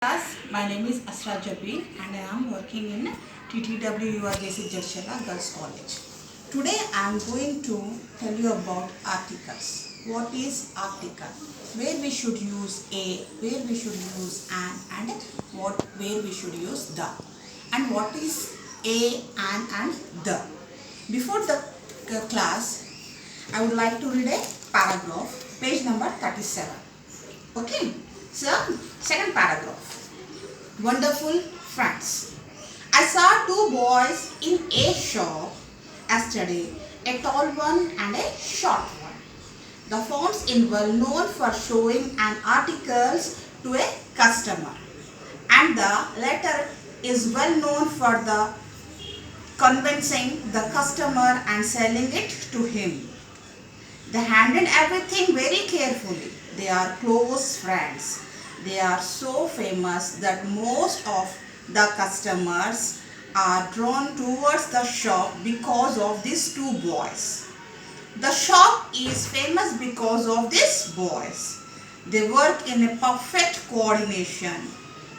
Class, my name is Asra Jabir and I am working in TTW URJC Jarshela Girls College. Today I am going to tell you about articles. What is article? Where we should use a, where we should use an, and where we should use the. And what is a, an, and the. Before the class, I would like to read a paragraph, page number 37. Okay, so second paragraph. Wonderful friends. I saw two boys in a shop yesterday, a tall one and a short one. The firms is well known for showing an articles to a customer, and the latter is well known for the convincing the customer and selling it to him. They handled everything very carefully. They are close friends. They are so famous that most of the customers are drawn towards the shop because of these two boys. The shop is famous because of these boys. They work in a perfect coordination.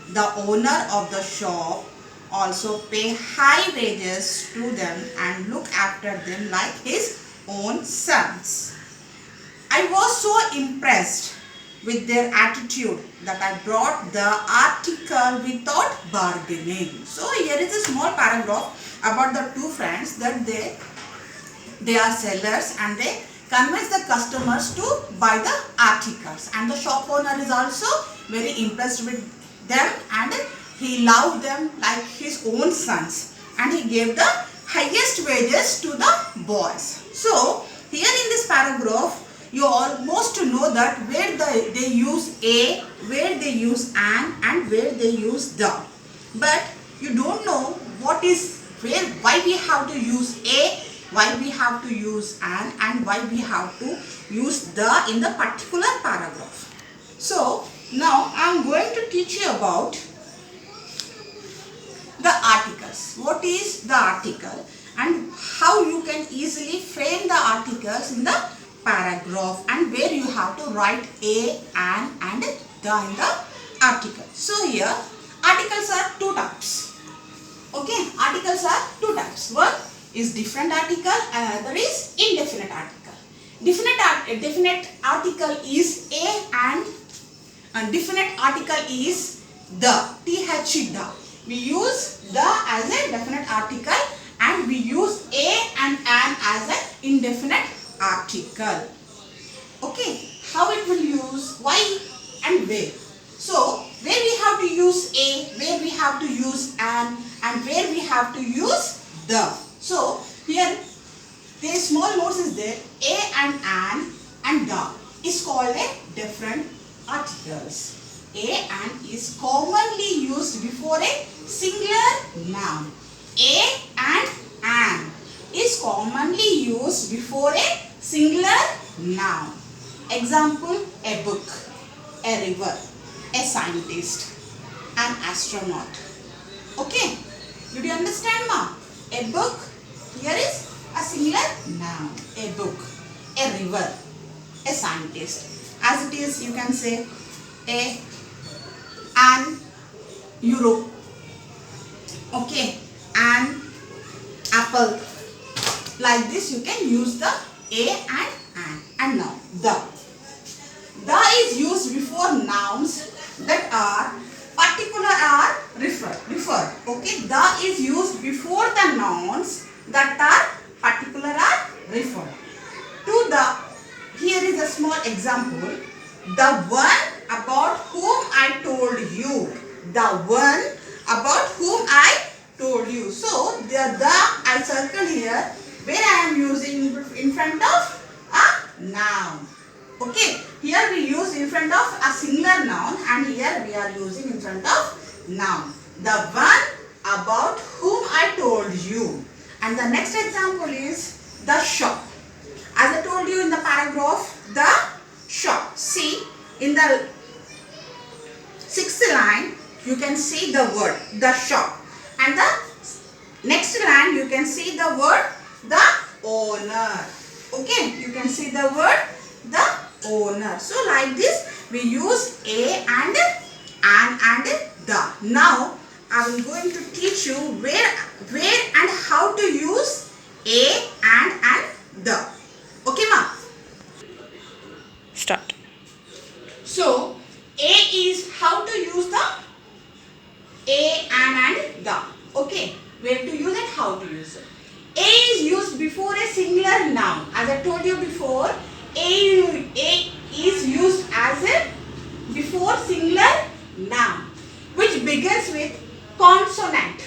The owner of the shop also pay high wages to them and look after them like his own sons. I was so impressed with their attitude that I brought the article without bargaining. So here is a small paragraph about the two friends that they are sellers and they convince the customers to buy the articles, and the shop owner is also very impressed with them and he loved them like his own sons and he gave the highest wages to the boys. So here in this paragraph you almost know that where they use a, where they use an, and where they use the. But you don't know what is where, why we have to use a, why we have to use an, and why we have to use the in the particular paragraph. So now I am going to teach you about the articles. What is the article and how you can easily frame the articles in the paragraph, and where you have to write a, an, and the in the article. So here articles are two types. Okay, articles are two types. One is definite article and another is indefinite article. Definite article is a and definite article is the, the. We use the as a definite article and we use a and an as an indefinite article. Okay, how it will use, why and where. So where we have to use a, where we have to use an, and where we have to use the. So here the small notes is there, a and an and the is called a different articles. A and is commonly used before a singular noun. A and an is commonly used before a singular noun. Example, a book, a river, a scientist, an astronaut. Okay, did you understand, ma? A book, here is a singular noun. A book, a river, a scientist. As it is, you can say an euro. Okay, an apple. Like this you can use the a and an. And now the is used before nouns that are particular or referred. Okay, the is used before the nouns that are particular or referred. To the, here is a small example. The one about whom I told you. The one about whom I told you. So the I circle here where I am using in front of a noun. Okay, here we use in front of a singular noun and here we are using in front of noun. The one about whom I told you. And the next example is the shop. As I told you in the paragraph, the shop. See, in the sixth line you can see the word the shop, and the next line you can see the word the owner. Okay, you can see the word the owner. So like this we use a and an and Now I am going to teach you where and how to use a and the. Okay, ma? Start. So a is how to use the a and the. Okay, where to use it, how to use it. A is used before a singular noun. As I told you before, a is used as a before singular noun, which begins with consonant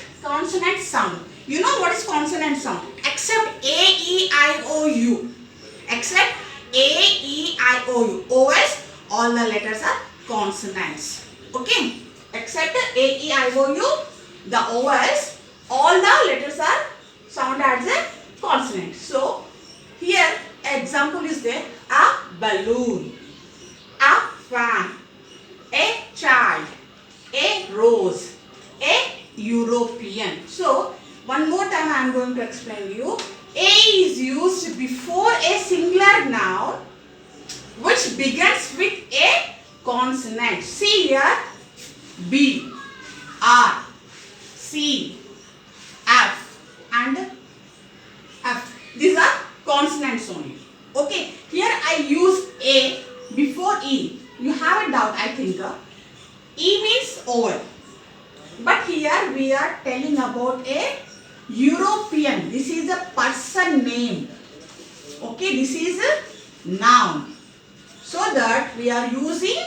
sound. You know what is consonant sound? Except A, E, I, O, U. Except A, E, I, O, U. Vowels, all the letters are consonants. Okay? Except A, E, I, O, U, the vowels, all the letters are sound as a consonant. So, here example is there: a balloon, a fan, a child, a rose, a European. So, one more time I am going to explain you. A is used before a singular noun which begins with a consonant. See here, B, R, C, F and F. These are consonants only. Okay, here I use A before E. You have a doubt, I think. E means vowel. But here we are telling about a European. This is a person name. Okay, this is a noun. So that we are using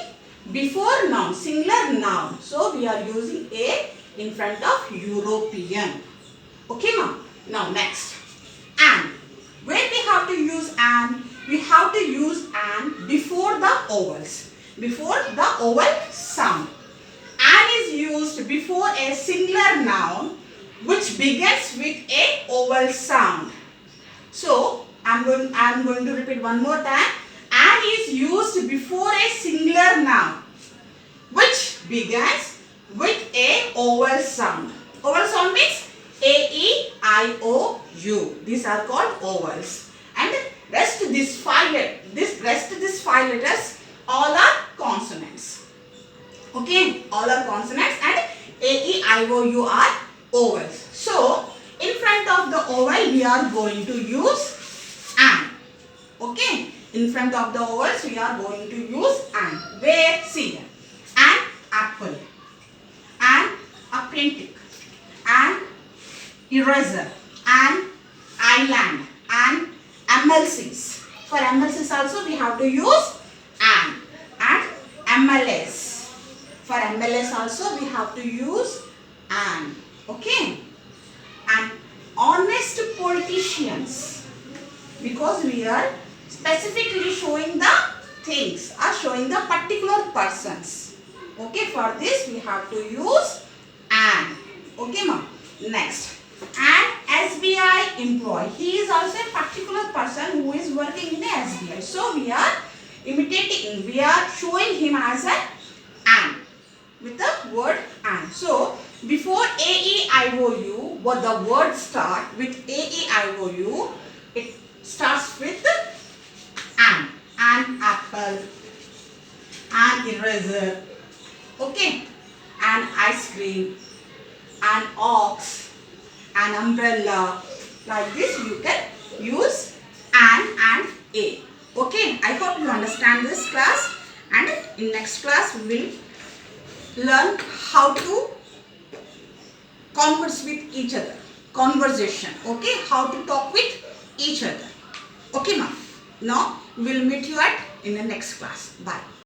before noun, singular noun. So we are using a in front of European. Okay, ma'am. Now next, and. Where we have to use and? We have to use and before the vowels, before the vowel sound. And is used before a singular noun which begins with a vowel sound. So I am going to repeat one more time. And is used before a singular noun which begins with a vowel sound. Vowel sound means A, E, I, O, U. These are called vowels. And rest these five letters all are consonants. Okay, all are consonants, and A, E, I, O, U are vowels. So in front of the vowel we are going to use and. Okay, in front of the vowels we are going to use and. Where? See here. An apple, an apprentice, an eraser, an island, and MLCs. For MLCs also we have to use and MLS. For MLS also we have to use and. Okay. And honest politicians, because we are specifically showing the things or showing the particular persons. Okay, for this we have to use and. Okay, ma'am. Next, an SBI employee. He is also a particular person who is working in the SBI. So we are we are showing him as an with the word and. So before A, E, I, O, U, what the word start with A, E, I, O, U, it starts with an apple, an eraser, okay, an ice cream, an ox, an umbrella. Like this you can use and a. Okay, I hope you understand this class, and in next class we will learn how to converse with each other. Conversation, okay, how to talk with each other. Okay, ma'am. Now we will meet you in the next class. Bye.